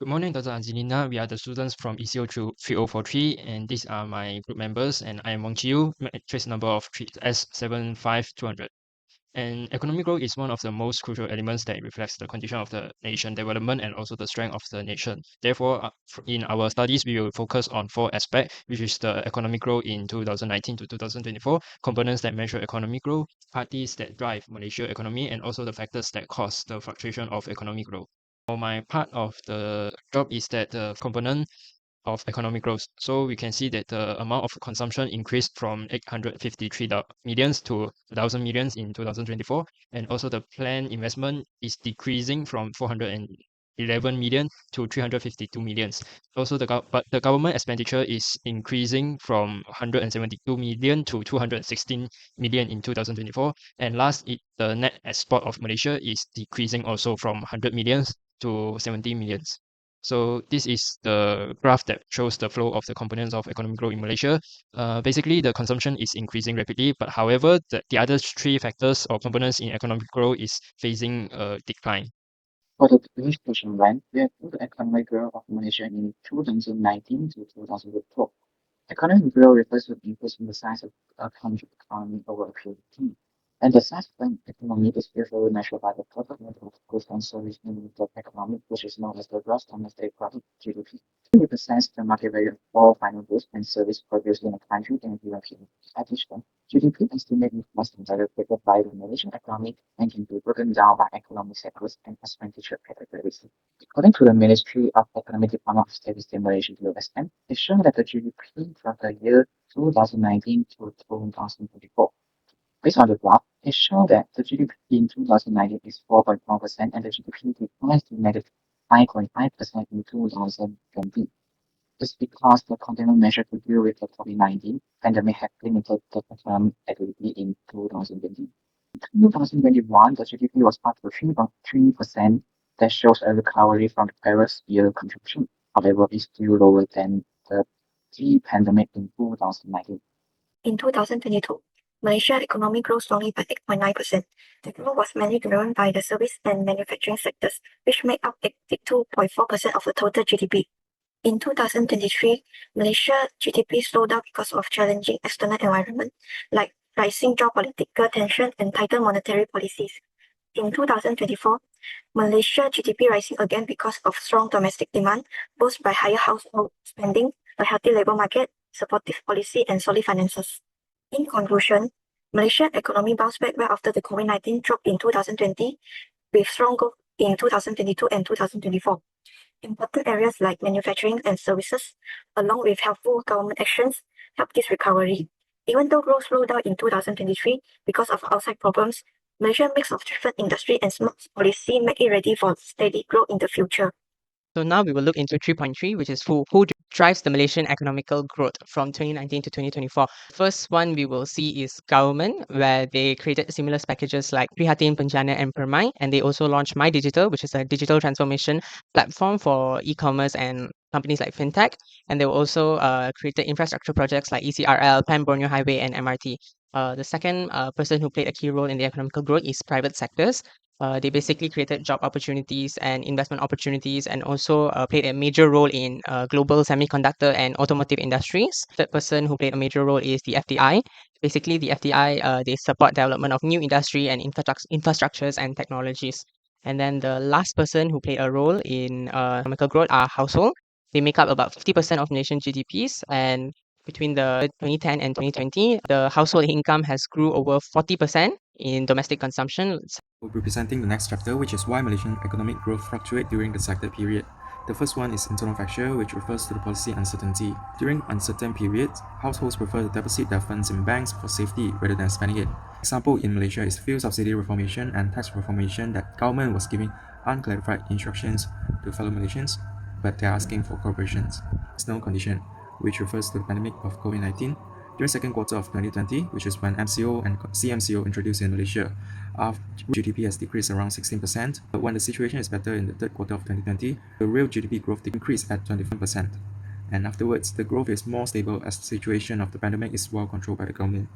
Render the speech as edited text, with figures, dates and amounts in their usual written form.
Good morning, Dr. Angelina. We are the students from ECO3043, and these are my group members. And I am Wang Chiu, trace number of S75200. And economic growth is one of the most crucial elements that reflects the condition of the nation development and also the strength of the nation. Therefore, in our studies, we will focus on four aspects, which is the economic growth in 2019 to 2024, components that measure economic growth, parties that drive Malaysia economy, and also the factors that cause the fluctuation of economic growth. For my part of the job is that the component of economic growth. So we can see that the amount of consumption increased from 853 millions to 1,000 millions in 2024. And also the planned investment is decreasing from 411 million to 352 millions. Also, but the government expenditure is increasing from 172 million to 216 million in 2024. And last, the net export of Malaysia is decreasing also from 100 millions to 70 millions. So this is the graph that shows the flow of the components of economic growth in Malaysia. Basically, the consumption is increasing rapidly, but however, the other three factors or components in economic growth is facing a decline. For the previous question one, we have put the economic growth of Malaysia in 2019 to 2024. Economic growth refers to the increase in the size of a country's economy over a period of time. And the size of an economy is usually measured by the total number of goods and services in the economy, which is known as the gross domestic product (GDP). It represents the market value of all final goods and services produced in a country in a given period. Additionally, GDP estimate reflects the direct figure by the Malaysian economy and can be broken down by economic sectors and expenditure categories. According to the Ministry of Economic Department of Statistics Malaysia (USM), it shows that the GDP from the year 2019 to 2024. Based on the graph, it shows that the GDP in 2019 is 4.1% and the GDP declines to negative 5.5% in 2020. It's because the containment measure to deal with the COVID-19 pandemic had limited the economic activity in 2020. In 2021, the GDP was up to 3.3%. That shows a recovery from the previous year contraction. However, it's still lower than the pre-pandemic in 2019. In 2022, Malaysia economy grew strongly by 8.9%. The growth was mainly driven by the service and manufacturing sectors, which made up 82.4% of the total GDP. In 2023, Malaysia GDP slowed down because of challenging external environment, like rising geopolitical tension and tighter monetary policies. In 2024, Malaysia GDP rising again because of strong domestic demand, boosted by higher household spending, a healthy labour market, supportive policy, and solid finances. In conclusion, Malaysia economy bounced back well after the COVID-19 drop in 2020, with strong growth in 2022 and 2024. Important areas like manufacturing and services, along with helpful government actions, helped this recovery. Even though growth slowed down in 2023 because of outside problems, Malaysia's mix of different industry and smart policy make it ready for steady growth in the future. So now we will look into 3.3, which is who drives the Malaysian economical growth from 2019 to 2024. First one we will see is government, where they created stimulus packages like Prihatin, Penjana, and Permai, and they also launched My Digital, which is a digital transformation platform for e-commerce and companies like fintech. And they also created infrastructure projects like ECRL, Pan Borneo Highway, and MRT. The second person who played a key role in the economical growth is private sectors. They basically created job opportunities and investment opportunities, and also played a major role in global semiconductor and automotive industries. Third person who played a major role is the FDI. Basically, the FDI, they support development of new industry and infrastructures and technologies. And then the last person who played a role in economical growth are household. They make up about 50% of nation GDPs, and between the 2010 and 2020, the household income has grew over 40% in domestic consumption. We'll be presenting the next chapter, which is why Malaysian economic growth fluctuate during the selected period. The first one is internal factor, which refers to the policy uncertainty. During uncertain periods, households prefer to deposit their funds in banks for safety rather than spending it. Example in Malaysia is fuel subsidy reformation and tax reformation that government was giving unclarified instructions to fellow Malaysians, but they're asking for corporations. External condition, which refers to the pandemic of COVID-19. During second quarter of 2020, which is when MCO and CMCO introduced in Malaysia, our GDP has decreased around 16%, but when the situation is better in the third quarter of 2020, the real GDP growth increased at 21%. And afterwards, the growth is more stable as the situation of the pandemic is well controlled by the government.